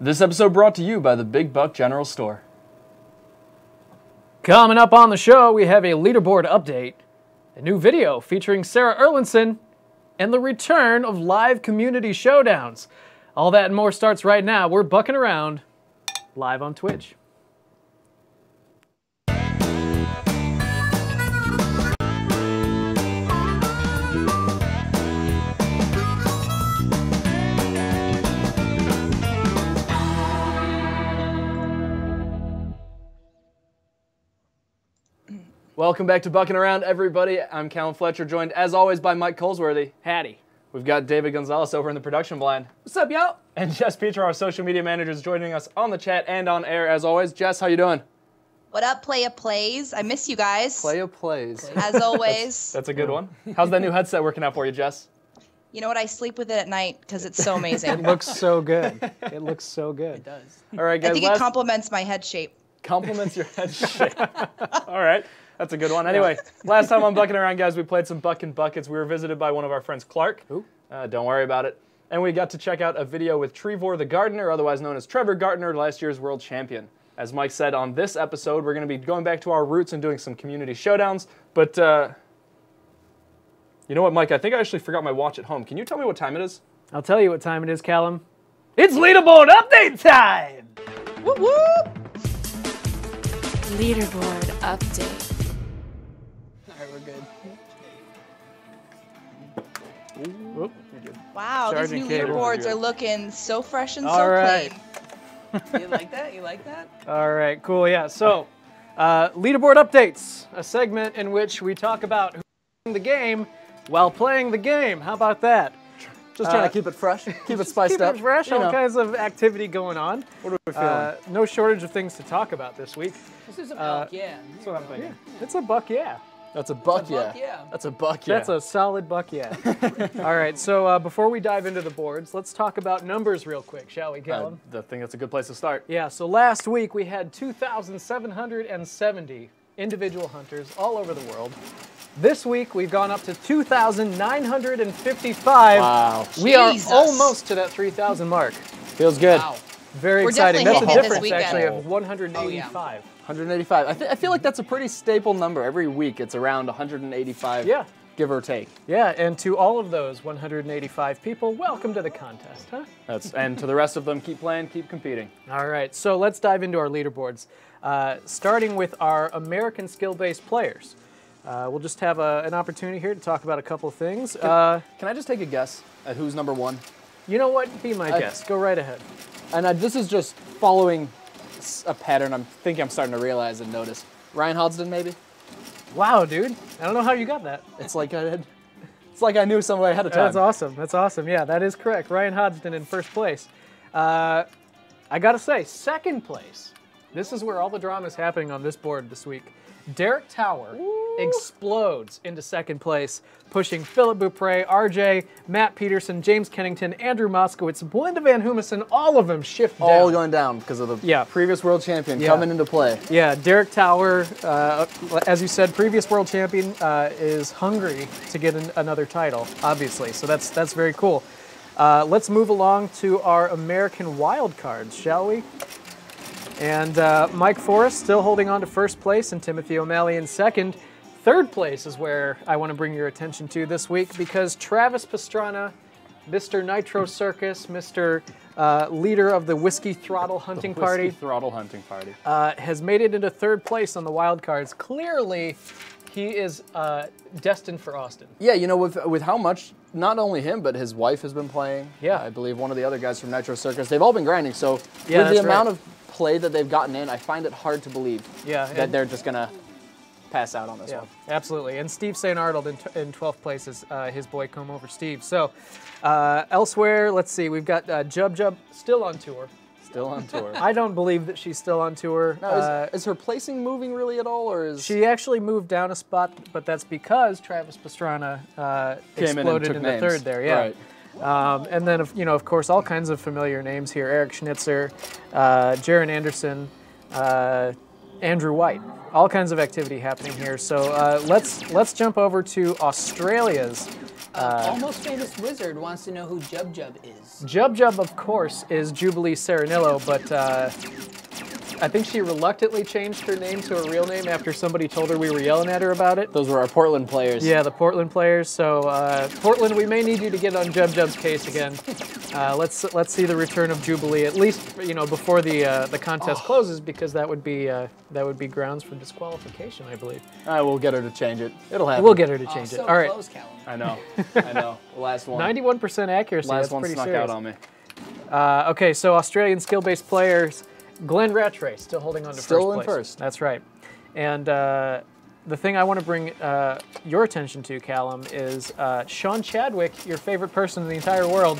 This episode brought to you by the Big Buck General Store. Coming up on the show, we have a leaderboard update, a new video featuring Sarah Erlinson, and the return of live community showdowns. All that and more starts right now. We're bucking around live on Twitch. Welcome back to Buckin' Around, everybody. I'm Callum Fletcher, joined as always by Mike Colesworthy. Hattie. We've got David Gonzalez over in the production blind. What's up, y'all? And Jess Peter, our social media manager, is joining us on the chat and on air as always. Jess, how you doing? What up, Playa Plays? I miss you guys. Playa Plays. As always. That's a good one. How's that new headset working out for you, Jess? You know what? I sleep with it at night because it's so amazing. It looks so good. It looks so good. It does. All right, guys. I think it complements my head shape. Compliments your head shape. All right. That's a good one. Anyway, last time on Buckin' Around, guys, we played some Buckin' Buckets. We were visited by one of our friends, Clark. Ooh. Don't worry about it. And we got to check out a video with Trevor the Gardener, otherwise known as Trevor Gartner, last year's world champion. As Mike said, on this episode, we're going to be going back to our roots and doing some community showdowns. But, you know what, Mike? I think I actually forgot my watch at home. Can you tell me what time it is? I'll tell you what time it is, Callum. It's leaderboard update time! Whoop whoop! Leaderboard update. All right, we're good. Oop. Wow, Charging these new cable. leaderboards are looking so fresh and All so right. clean. You like that? You like that? All right, cool, yeah. So, leaderboard updates, a segment in which we talk about who's playing the game while playing the game. How about that? Just trying to keep it fresh, keep it spiced Keep up. it fresh, you all know. kinds of activity going on. What are we feeling? No shortage of things to talk about this week. This is a buck, yeah. That's what I'm thinking. It's a buck, yeah. That's a buck, That's a buck, yeah. That's a buck, yeah. That's a solid buck, yeah. All right, so before we dive into the boards, let's talk about numbers real quick, shall we, Callum? I think that's a good place to start. Yeah, so last week we had 2,770 individual hunters all over the world. This week we've gone up to 2,955. Wow. We are Jesus. almost to that 3,000 mark. Feels good. Wow. Very We're exciting. definitely That's a hitting it this difference actually weekend. of 185. 185. I feel like that's a pretty staple number. Every week it's around 185, Yeah. give or take. Yeah, and to all of those 185 people, welcome to the contest, huh? And to the rest of them, keep playing, keep competing. All right, so let's dive into our leaderboards, starting with our American skill-based players. We'll just have an opportunity here to talk about a couple of things. Can I just take a guess at who's number one? You know what? Be my guest. Go right ahead. And this is just following a pattern I'm starting to realize and notice. Ryan Hodgson, maybe? Wow, dude. I don't know how you got that. It's like I knew somebody ahead of time. That's awesome. That's awesome. Yeah, that is correct. Ryan Hodgson in first place. I got to say, second place. This is where all the drama is happening on this board this week. Derek Tower explodes into second place, pushing Philip Beaupre, RJ, Matt Peterson, James Kennington, Andrew Moskowitz, Belinda Van Humison, all of them shift down. All going down because of the previous world champion coming into play. Yeah, Derek Tower, as you said, previous world champion, is hungry to get another title, obviously. So that's very cool. Let's move along to our American wild cards, shall we? And Mike Forrest still holding on to first place, and Timothy O'Malley in second. Third place is where I want to bring your attention to this week, because Travis Pastrana, Mr. Nitro Circus, Mr. Leader of the Whiskey Throttle Hunting Party, has made it into third place on the wild cards. Clearly, he is destined for Austin. Yeah, you know, with how much, not only him, but his wife has been playing. Yeah. I believe one of the other guys from Nitro Circus. They've all been grinding, so Yeah, with the that's amount right. of play that they've gotten in, I find it hard to believe that they're just going to pass out on this one. Absolutely. And Steve St. Arnold in 12th place is his boy Come Over Steve. So elsewhere, let's see, we've got Jub still on tour. Still on tour. I don't believe that she's still on tour. Now, is her placing moving really at all, or is she actually moved down a spot, but that's because Travis Pastrana exploded into third there. Yeah. Right. And then, of course, all kinds of familiar names here: Eric Schnitzer, Jaron Anderson, Andrew White. All kinds of activity happening here. So let's jump over to Australia's Almost Famous Wizard wants to know who Jub Jub is. Jub Jub, of course, is Jubilee Saranillo, but I think she reluctantly changed her name to a real name after somebody told her we were yelling at her about it. Those were our Portland players. Yeah, the Portland players. So Portland, we may need you to get on Jub Jub's case again. Let's see the return of Jubilee, at least before the contest closes, because that would be grounds for disqualification, I believe. We'll get her to change it. It'll happen. We'll get her to change it. So All right. close, Callum. I know. The last one. 91% accuracy. Last That's one pretty snuck serious. out on me. Okay, so Australian skill-based players, Glenn Rattray still holding on to Still first in place. first. That's right. And the thing I want to bring your attention to, Callum, is Sean Chadwick, your favorite person in the entire world,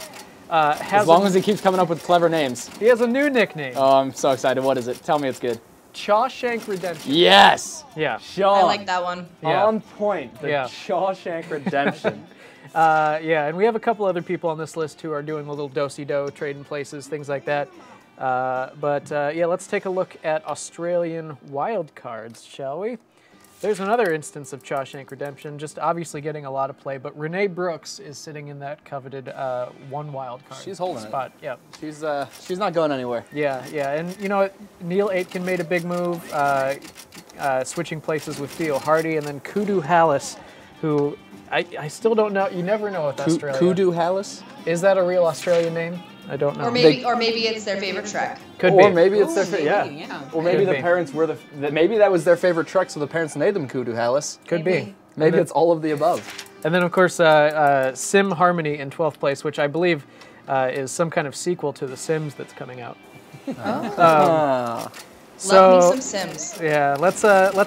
has As long as he keeps coming up with clever names. he has a new nickname, Oh, I'm so excited. What is it? Tell me it's good. Shawshank Redemption. Yes! Yeah. Sean. I like that one. Yeah. On point. The Yeah. Shawshank Redemption. Yeah, and we have a couple other people on this list who are doing a little do-si-do, trading places, things like that. Yeah, let's take a look at Australian wildcards, shall we? There's another instance of Shawshank Redemption, just obviously getting a lot of play, but Renee Brooks is sitting in that coveted one wildcard She's holding it. spot. Yeah. She's not going anywhere. Yeah, and you know what? Neil Aitken made a big move, switching places with Theo Hardy, and then Kudu Hallis, who I still don't know. You never know with Australia. Kudu Hallis? Is that a real Australian name? I don't know. Or maybe it's their favorite Trek. Could Or be. maybe it's their Maybe, yeah. yeah. Or maybe Could the be. parents were maybe that was their favorite Trek, so the parents named them Kudu Hallis. Could be. Maybe it's all of the above. And then, of course, Sim Harmony in 12th place, which I believe is some kind of sequel to The Sims that's coming out. Love me some Sims. Yeah, let's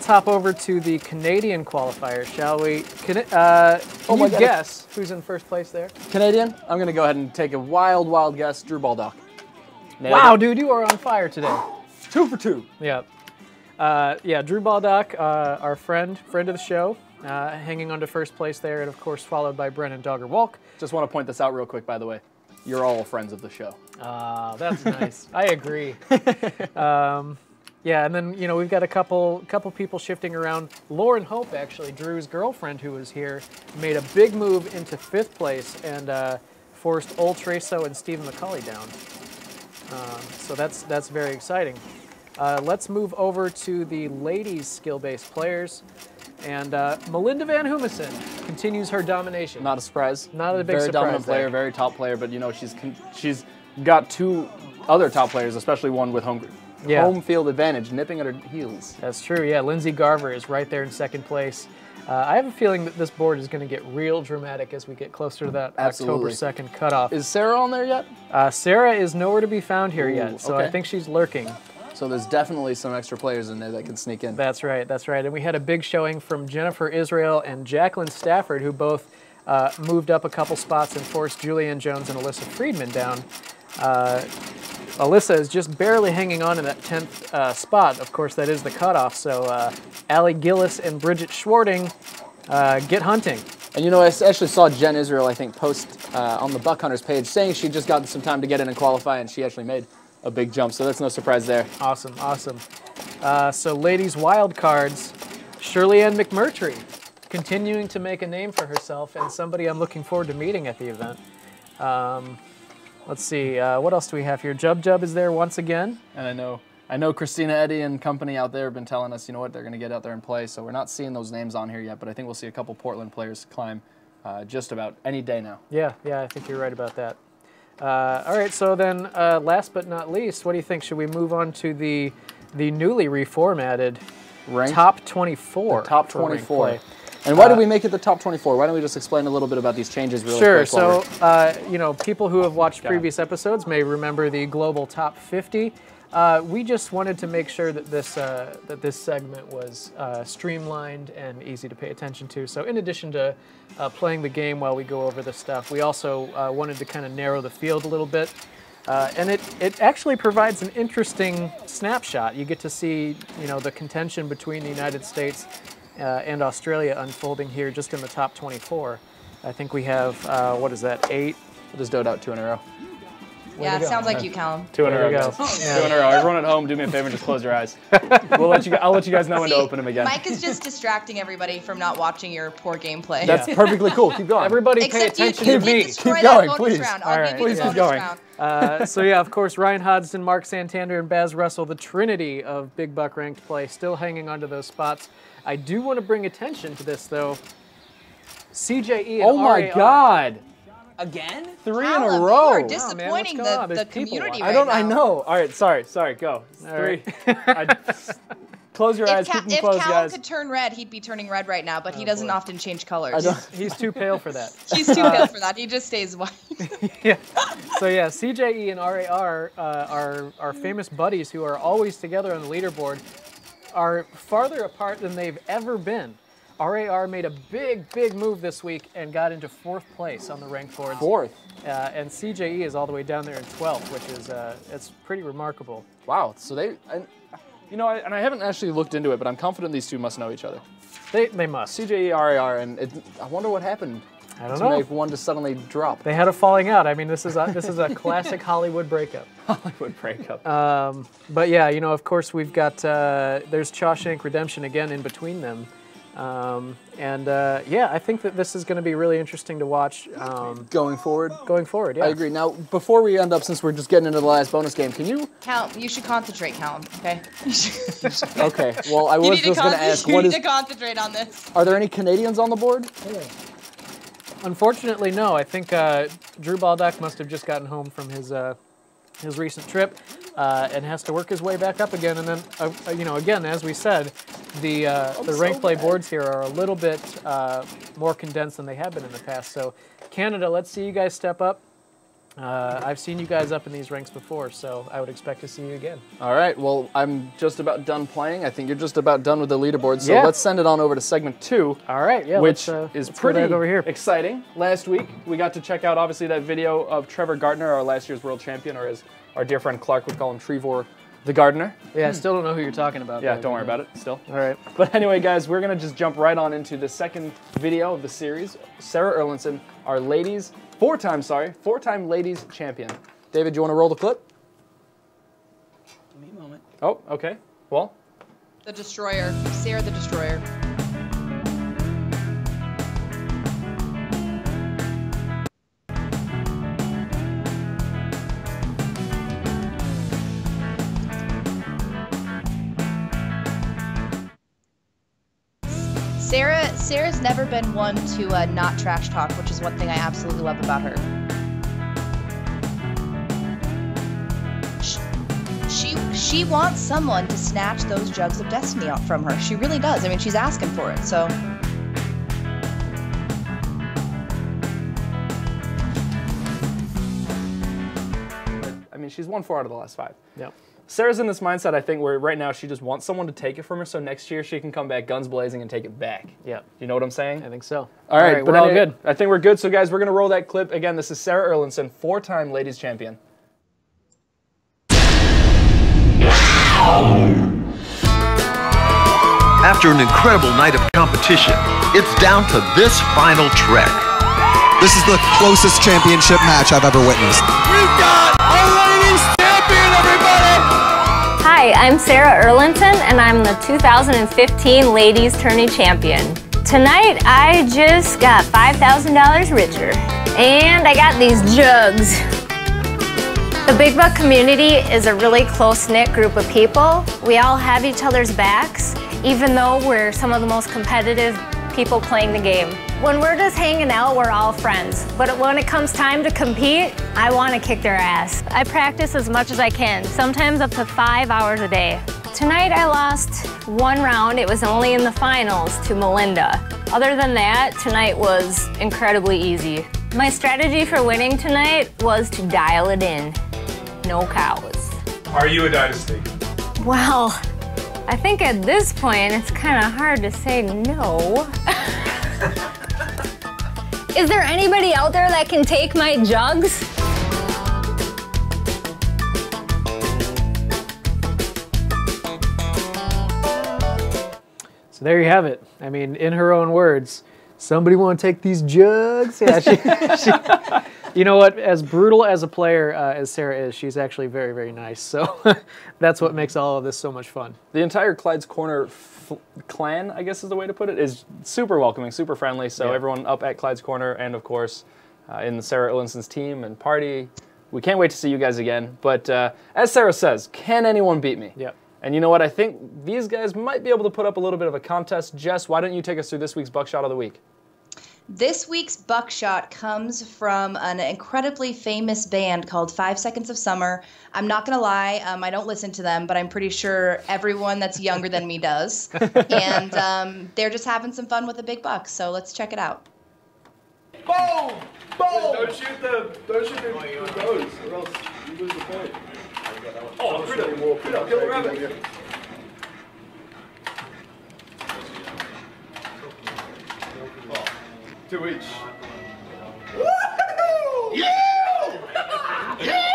hop over to the Canadian qualifiers, shall we? Can you God. guess who's in first place there? Canadian? I'm going to go ahead and take a wild guess. Drew Baldock. Nailed Wow, it. dude, you are on fire today. 2 for 2. Yeah. Yeah, Drew Baldock, our friend of the show, hanging on to first place there, and of course followed by Brennan Dogger-Walk. Just want to point this out real quick, by the way. You're all friends of the show. That's nice. I agree. Yeah, and then we've got a couple people shifting around. Lauren Hope, actually, Drew's girlfriend, who was here, made a big move into 5th place and forced Ol Treso and Stephen McCauley down. So that's very exciting. Let's move over to the ladies' skill-based players, and Melinda Van Humesen continues her domination. Not a surprise. Not a big very surprise dominant player, there. very top player, but she's got 2 other top players, especially one with home field advantage, nipping at her heels. That's true, yeah. Lindsay Garver is right there in 2nd place. I have a feeling that this board is going to get real dramatic as we get closer to that Absolutely. October 2nd cutoff. Is Sarah on there yet? Sarah is nowhere to be found here yet, so I okay. think she's lurking. So there's definitely some extra players in there that can sneak in. That's right, that's right. And we had a big showing from Jennifer Israel and Jacqueline Stafford, who both moved up a couple spots and forced Julianne Jones and Alyssa Friedman down. Alyssa is just barely hanging on in that 10th spot. Of course, that is the cutoff. So Allie Gillis and Bridget Schwarting get hunting. And I actually saw Jen Israel, I think, post on the Buck Hunters page saying she just got some time to get in and qualify, and she actually made a big jump. So that's no surprise there. Awesome, awesome. So ladies wild cards, Shirley Ann McMurtry continuing to make a name for herself, and somebody I'm looking forward to meeting at the event. Let's see, what else do we have here? Jub Jub is there once again. And I know Christina Eddy and company out there have been telling us, they're going to get out there and play. So we're not seeing those names on here yet, but I think we'll see a couple Portland players climb just about any day now. Yeah, I think you're right about that. All right, so then last but not least, what do you think? Should we move on to the newly reformatted Ranked? top 24? The top for ranked 24. play? And why did we make it the top 24? Why don't we just explain a little bit about these changes real Sure. quick? So, people who have watched Got it. previous episodes may remember the global top 50. We just wanted to make sure that this segment was streamlined and easy to pay attention to. So, in addition to playing the game while we go over this stuff, we also wanted to kind of narrow the field a little bit. And it actually provides an interesting snapshot. You get to see, the contention between the United States and Australia unfolding here just in the top 24. I think we have, what is that, 8? We'll just do it out 2 in a row. Yeah, sounds like you, Callum. 2 in a row, go. guys. 2 in a row. Everyone at home, do me a favor and just close your eyes. I'll let you guys know when to open them again. Mike is just distracting everybody from not watching your poor gameplay. That's perfectly cool. Keep going. Everybody pay attention to me. Keep going, please. All right, please keep going. So yeah, of course, Ryan Hodgson, Mark Santander, and Baz Russell, the trinity of Big Buck ranked play, still hanging on to those spots. I do want to bring attention to this, though. CJE and Oh my RAR. God. Again? 3 Callum, in a you row. are man, disappointing what's going on? the There's people community watching. right now. I know. All right, sorry, go. All 3. right. Close your eyes, keep them If closed, Callum guys. could turn red, he'd be turning red right now, but he doesn't often change colors. He's too pale for that. He's too good for that. He just stays white. Yeah. So yeah, CJE and RAR, our famous buddies who are always together on the leaderboard, are farther apart than they've ever been. RAR made a big move this week and got into 4th place on the rank boards. 4th. And CJE is all the way down there in 12th, which is it's pretty remarkable. Wow. So and I haven't actually looked into it, but I'm confident these two must know each other. They must. CJE, RAR, and I wonder what happened. I don't to know. make one to suddenly drop. They had a falling out. I mean, this is a classic Hollywood breakup. Hollywood breakup. But yeah, of course we've got there's Shawshank Redemption again in between them. Yeah, I think that this is going to be really interesting to watch Going forward? going forward. Yeah. I agree. Now, before we end up, since we're just getting into the last bonus game, can you... Callum, you should concentrate, Callum, okay? Okay, well, I was just going to ask, you need to concentrate on this. Are there any Canadians on the board? Unfortunately, no. I think Drew Baldock must have just gotten home from his recent trip and has to work his way back up again. And then, again, as we said, the rank play boards here are a little bit more condensed than they have been in the past. So, Canada, let's see you guys step up. I've seen you guys up in these ranks before, so I would expect to see you again. All right, well, I'm just about done playing. I think you're just about done with the leaderboard, so Yeah. let's send it on over to segment 2. All right, yeah. Which let's is go pretty back over here. exciting. Last week, we got to check out, obviously, that video of Trevor Gardner, our last year's world champion, or as our dear friend Clark would call him, Trevor the Gardener. Yeah, I still don't know who you're talking about. Yeah, there, don't worry about it, still. All right. But anyway, guys, we're going to just jump right on into the second video of the series. Sarah Erlinson, our four-time ladies champion. David, do you want to roll the clip? Give me a moment. Oh, okay. Well, The Destroyer. Sarah the Destroyer. Sarah's never been one to not trash talk, which is one thing I absolutely love about her. She wants someone to snatch those jugs of destiny out from her. She really does. I mean, she's asking for it, so. I mean, she's won 4 out of the last 5. Yep. Sarah's in this mindset, I think, where right now she just wants someone to take it from her, so next year she can come back guns blazing and take it back. Yep. You know what I'm saying? I think so. All right, we're all anyway, good. I think we're good. So, guys, we're going to roll that clip. Again, this is Sarah Erlinson, 4-time ladies champion. After an incredible night of competition, it's down to this final trek. This is the closest championship match I've ever witnessed. We've got a ladies champion, everybody! Hi, I'm Sarah Erlinson, and I'm the 2015 Ladies Tourney Champion. Tonight, I just got $5,000 richer, and I got these jugs. The Big Buck community is a really close-knit group of people. We all have each other's backs, even though we're some of the most competitive people playing the game. When we're just hanging out, we're all friends. But when it comes time to compete, I want to kick their ass. I practice as much as I can, sometimes up to 5 hours a day. Tonight I lost 1 round. It was only in the finals to Melinda. Other than that, tonight was incredibly easy. My strategy for winning tonight was to dial it in. No cows. Are you a dynasty? Well, I think at this point it's kind of hard to say no. Is there anybody out there that can take my jugs? So there you have it. I mean, in her own words, somebody want to take these jugs? Yeah, You know what? As brutal as a player as Sarah is, she's actually very, very nice. So that's what makes all of this so much fun. The entire Clyde's Corner clan, I guess is the way to put it, is super welcoming, super friendly. So everyone up at Clyde's Corner and, of course, in Sarah Illinson's team and party, we can't wait to see you guys again. But as Sarah says, can anyone beat me? Yep. And you know what? I think these guys might be able to put up a little bit of a contest. Jess, why don't you take us through this week's Buckshot of the Week? This week's buckshot comes from an incredibly famous band called 5 Seconds of Summer. I'm not going to lie, I don't listen to them, but I'm pretty sure everyone that's younger than me does. And they're just having some fun with a big buck, so let's check it out. Boom! Boom! Don't shoot the bows, or else you lose the point. Oh, Frito, kill the rabbit. Two each. Woo-hoo! Yeah! Yeah!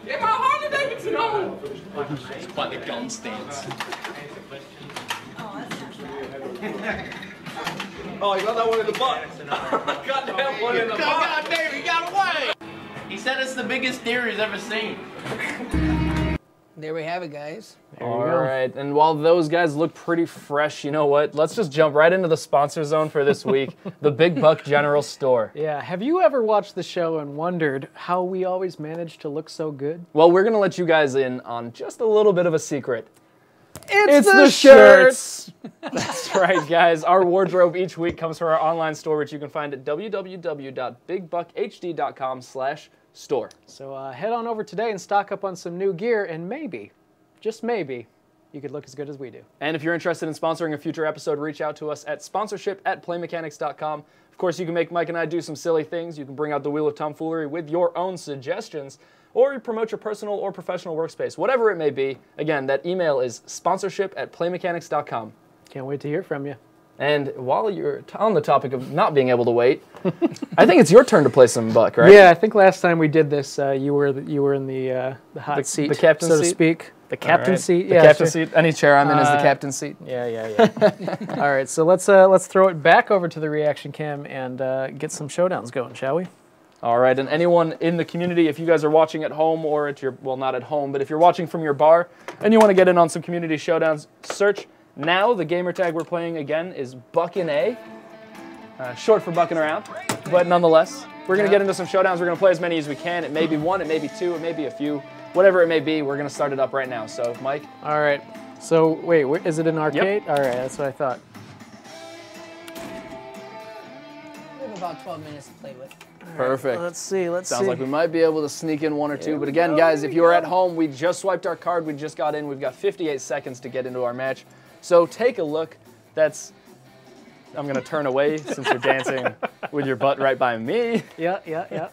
Get my Harley Davidson on! It's quite the gun stance. Oh, he got that one in the butt. Got that one in the butt. God damn, he got away! He said it's the biggest deer he's ever seen. There we have it, guys. All right, and while those guys look pretty fresh, you know what? Let's just jump right into the sponsor zone for this week, the Big Buck General Store. Yeah, have you ever watched the show and wondered how we always manage to look so good? Well, we're going to let you guys in on just a little bit of a secret. It's the shirts! That's right, guys. Our wardrobe each week comes from our online store, which you can find at www.bigbuckhd.com/store. So head on over today and stock up on some new gear, and maybe, just maybe, you could look as good as we do. And if you're interested in sponsoring a future episode, reach out to us at sponsorship@playmechanics.com. Of course, you can make Mike and I do some silly things. You can bring out the wheel of tomfoolery with your own suggestions, or you promote your personal or professional workspace, whatever it may be. Again, that email is sponsorship@playmechanics.com. Can't wait to hear from you. And while you're on the topic of not being able to wait, I think it's your turn to play some Buck, right? Yeah, I think last time we did this, you were in the hot seat, the captain's so to seat? speak. The captain's seat. The Yeah, captain's sure. seat. Any chair I'm in is the captain's seat. Yeah. All right, so let's throw it back over to the reaction cam and get some showdowns going, shall we? All right, and anyone in the community, if you guys are watching at home or at your, well, not at home, but if you're watching from your bar and you want to get in on some community showdowns, search now. The gamer tag we're playing again is Buckin A, short for bucking around, but nonetheless, we're going to get into some showdowns. We're going to play as many as we can. It may be one, it may be two, it may be a few, whatever it may be. We're going to start it up right now. So, Mike. All right. So wait, is it an arcade? Yep. All right, that's what I thought. We have about 12 minutes to play with. Perfect. Let's see. Sounds like we might be able to sneak in one or two. But again, guys, if you're at home, we just swiped our card. We just got in. We've got 58 seconds to get into our match. So take a look. I'm going to turn away since you're dancing with your butt right by me. Yeah.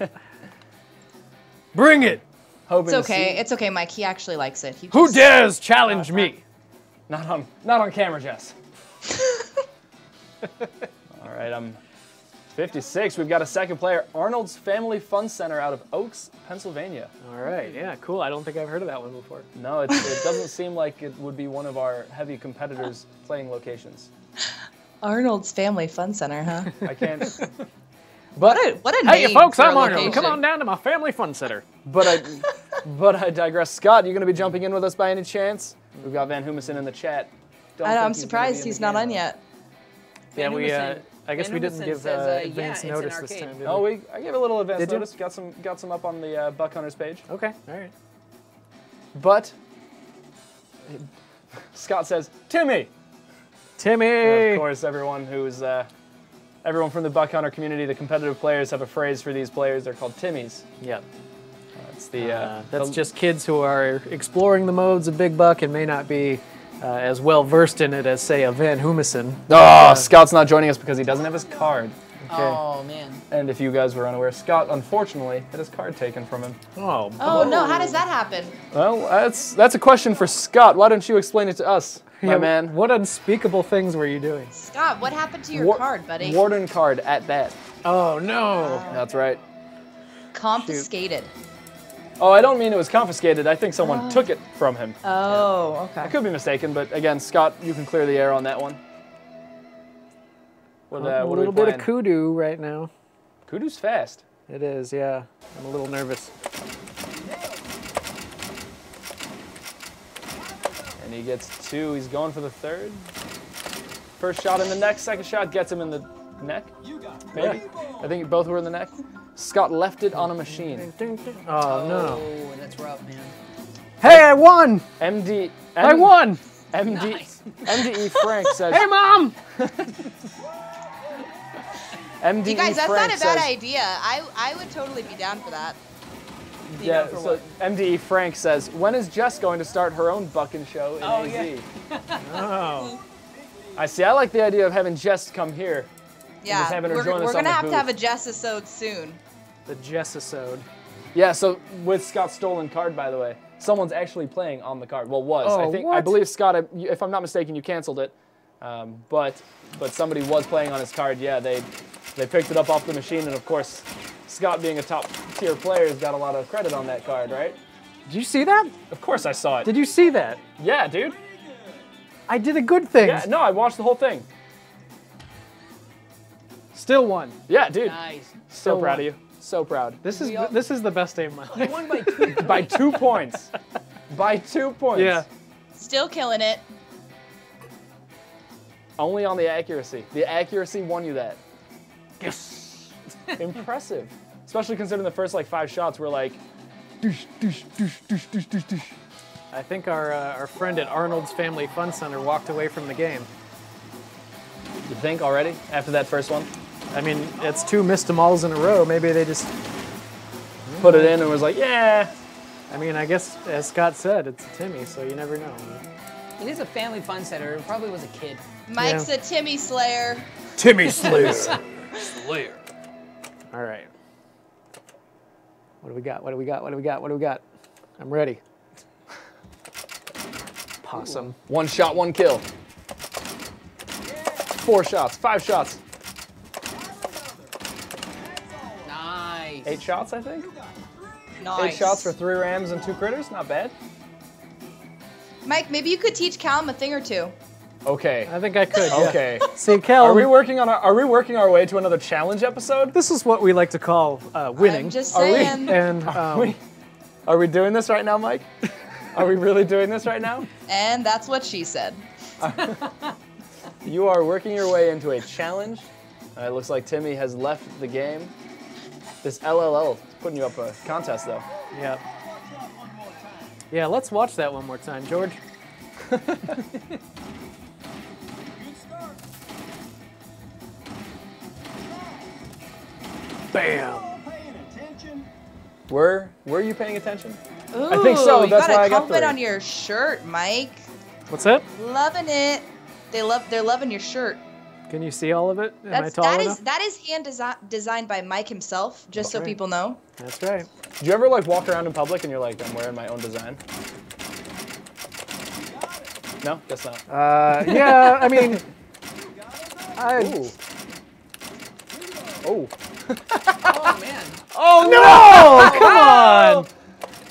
Bring it. It's okay. It's okay, Mike. He actually likes it. Who dares challenge me? Not on camera, Jess. All right, I'm 56. We've got a second player, Arnold's Family Fun Center out of Oaks, Pennsylvania. All right, yeah, cool. I don't think I've heard of that one before. No, it doesn't seem like it would be one of our heavy competitors' playing locations. Arnold's Family Fun Center, huh? I can't. What a name. Hey, folks, for a I'm Arnold. location. Come on down to my Family Fun Center. But I digress. Scott, you going to be jumping in with us by any chance? We've got Van Humison in the chat. I'm surprised he's not on yet. Yeah, I guess we didn't give advance notice this time, did we? Oh, I gave a little advance notice. Got some up on the Buck Hunters page. Okay, all right. But Scott says, Timmy! Timmy! And of course, everyone from the Buck Hunter community, the competitive players, have a phrase for these players. They're called Timmies. Yep. That's just kids who are exploring the modes of Big Buck and may not be as well versed in it as, say, a Van Humison. Oh, Scott's not joining us because he doesn't have his card. Okay. Oh, man. And if you guys were unaware, Scott, unfortunately, had his card taken from him. Oh, no, how does that happen? Well, that's a question for Scott. Why don't you explain it to us, my man? What unspeakable things were you doing? Scott, what happened to your card, buddy? Warden card at that. Oh, no. That's right. Confiscated. Oh, I don't mean it was confiscated. I think someone took it from him. Oh, okay. I could be mistaken, but again, Scott, you can clear the air on that one. What, A what little bit of kudu right now. Kudu's fast. It is, yeah. I'm a little nervous. And he gets 2. He's going for the 3rd. First shot in the neck. Second shot gets him in the neck. Maybe. Yeah. I think both were in the neck. Scott left it on a machine. Oh, no. Oh, that's rough, man. Hey, I won! I won! MDE Frank says... Hey, Mom! MDE You guys, that's Frank not a bad says, idea. I would totally be down for that. Yeah, so MDE Frank says, when is Jess going to start her own Buckin show in AZ? Yeah. Oh. I see. I like the idea of having Jess come here. Yeah, just having her we're join us going on to the have booth. a Jess-isode soon. The Jessisode. Yeah, so with Scott's stolen card, by the way, someone's actually playing on the card. Well, was. Oh, I what? believe, Scott, if I'm not mistaken, you canceled it. But somebody was playing on his card. Yeah, they picked it up off the machine, and of course, Scott being a top-tier player has got a lot of credit on that card, right? Did you see that? Of course I saw it. Did you see that? Yeah, dude. I did a good thing. Yeah, no, I watched the whole thing. Still won. Yeah, dude. Nice. So proud of you. So proud. This is the best day of my You life. won by 2. By 2 points. By 2 points. Yeah. Still killing it. Only on the accuracy. The accuracy won you that. Yes. Impressive. Especially considering the first like 5 shots were like, douche, douche, douche, douche, douche, douche, douche. I think our friend at Arnold's Family Fun Center walked away from the game. You think already? After that first one? I mean, it's 2 missed them alls in a row. Maybe they just... Put it in and was like, yeah. I mean, I guess, as Scott said, it's Timmy, so you never know. It is a family fun center. It probably was a kid. Mike's a Timmy Slayer. Timmy Slayer. Slayer. All right. What do we got? What do we got? What do we got? What do we got? I'm ready. Possum. 1 shot, 1 kill. 4 shots, 5 shots. Nice. 8 shots, I think? Nice. 8 shots for 3 rams and 2 critters, not bad. Mike, maybe you could teach Callum a thing or two. Okay. I think I could. Yeah. Okay. See, Cal, Are we working our way to another challenge episode? this is what we like to call winning. I'm just Are we? saying. And Are we doing this right now, Mike? Are we really doing this right now? And that's what she said. You are working your way into a challenge. It looks like Timmy has left the game. This LLL is putting you up a contest, though. yeah. Yeah, let's watch that one more time, George. Bam. Were you paying attention? Ooh, I think so. You That's got why a I got compliment 3. on your shirt, Mike. What's that? Loving it. They're loving your shirt. Can you see all of it? Am I tall That enough? is that is hand designed by Mike himself, just so Right. people know. That's right. Do you ever like walk around in public and you're like, I'm wearing my own design? No, guess not. Yeah, I mean, Ooh. Oh. Oh, man. Oh no! Come on!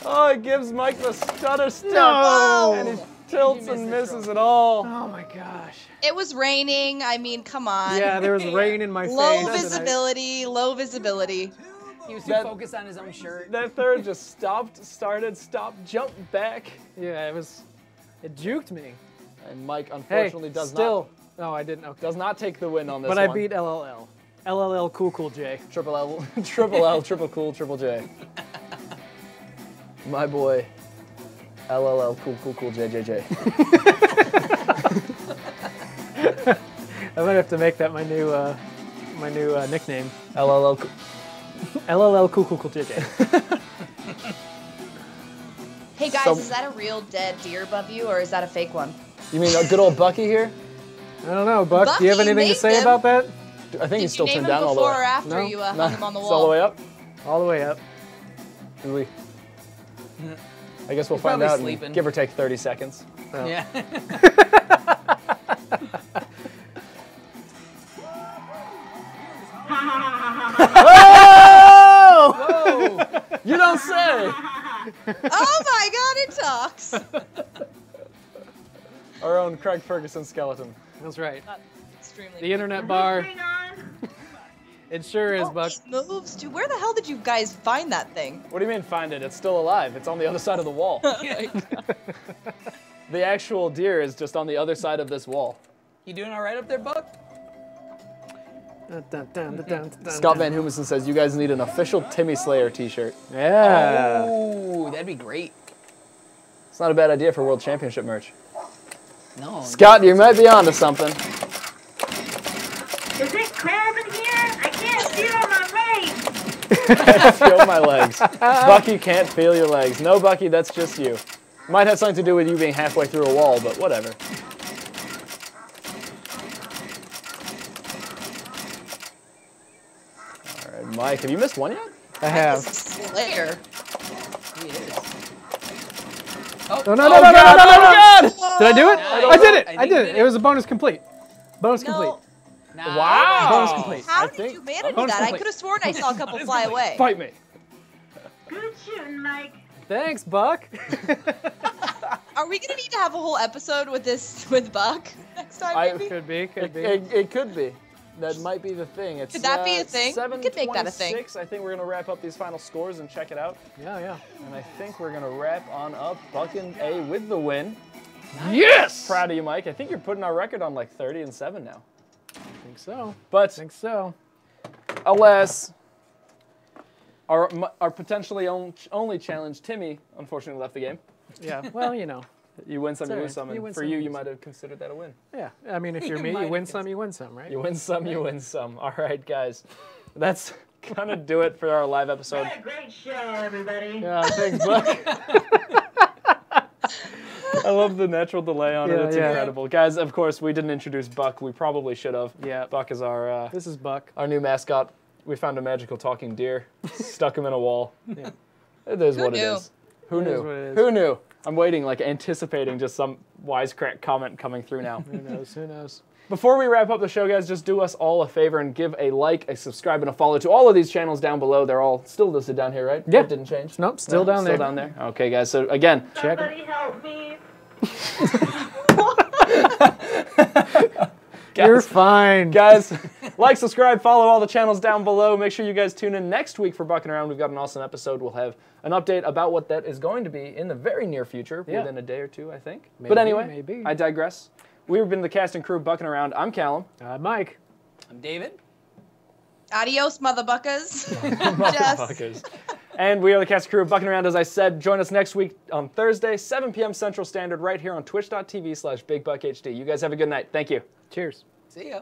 Oh, it gives Mike the stutter step. No! And he tilts and misses it all. Oh my gosh. It was raining. I mean, come on. Yeah, there was rain in my Low face. visibility, low visibility. He was too focused on his own shirt. That third just stopped, started, stopped, jumped back. Yeah, it juked me. And Mike Hey, unfortunately does I didn't. Okay. not take the win on this But one. I beat LLL. LLL Cool J. Triple L, Triple L, Triple Cool, Triple J. My boy, LLL Cool JJJ. I might have to make that my new nickname. LLL. LLL Cool JJ. Hey guys, So- is that a real dead deer above you, or is that a fake one? You mean a good old Bucky here? I don't know, Buck. Do you have Bucky anything to named say him. about that? I think he's Did still you name turned him down all the before way. or after No. you hung him on the It's wall? all the way up. All the way up. Do we? I guess we'll He's find probably out sleeping. in give or take 30 seconds. Yeah. Whoa! You don't say! Oh my God, it talks. Our own Craig Ferguson skeleton. That's right. extremely. The internet bar. It sure is, Buck. It moves, dude. Where the hell did you guys find that thing? What do you mean find it? It's still alive. It's on the other side of the wall. The actual deer is just on the other side of this wall. You doing all right up there, Buck? Scott Van Humenson says you guys need an official Timmy Slayer t-shirt. Yeah. Oh, that'd be great. It's not a bad idea for World Championship merch. No. Scott, you might be onto something. Is it cold in here? I can't feel my legs. I can't feel my legs. Bucky can't feel your legs. No, Bucky, that's just you. Might have something to do with you being halfway through a wall, but whatever. All right, Mike, have you missed one yet? I have. Slayer. He is. No, no, no, no, no, no, no, no. Did I do it? Nice. I did it. I I think did you it. did It was a bonus complete. Bonus No. complete. Nice. Wow. Bonus complete. How I did think- you manage Bonus that? I complete. could have sworn I saw a couple fly away. Fight me. Good shooting, Mike. Thanks, Buck. Are we gonna need to have a whole episode with Buck next time? Maybe? Could be, could be. It could be. That might be the thing. It's, Could that be a thing? We could make that a thing. 7:26. I think we're gonna wrap up these final scores and check it out. Yeah, yeah. And I think we're gonna wrap on up Buckin A with the win. Yes! Proud of you, Mike. I think you're putting our record on like 30-7 now. I think so. But think so. alas, our potentially only challenged Timmy unfortunately left the game. Yeah, well, you know. You win some, you all lose right. some, You and win for some, you, you you lose might have considered that a win. Yeah, I mean, if you're me, you win some, you win some, right? You win some, you win some. All right, guys. That's gonna do it for our live episode. What a great show, everybody. Yeah, thanks, Buck. I love the natural delay on it. Yeah, It's yeah. incredible. Guys, of course, we didn't introduce Buck. We probably should have. Yeah. Buck is our This is Buck. our new mascot. We found a magical talking deer, stuck him in a wall. Yeah. It is Who what knew? it is. Who It knew? is what it is. Who knew? I'm waiting, like anticipating just some wisecrack comment coming through now. Who knows? Who knows? Before we wrap up the show, guys, just do us all a favor and give a like, a subscribe, and a follow to all of these channels down below. They're all still listed down here, right? Yeah. That didn't change? Nope, still down there. Still down there. Okay, guys. So again, check. Somebody help me. You're fine. Guys, like, subscribe, follow all the channels down below. Make sure you guys tune in next week for Bucking Around. We've got an awesome episode. We'll have an update about what that is going to be in the very near future, Yeah. within a day or two, I think. Maybe, But anyway, maybe. I digress. We've been the cast and crew of Bucking Around. I'm Callum. Mike. I'm David. Adios, motherbuckers. Jess. Motherfuckers. And we are the cast and crew of Bucking Around, as I said. Join us next week on Thursday, 7 p.m. Central Standard, right here on twitch.tv/BigBuckHD. You guys have a good night. Thank you. Cheers. See ya.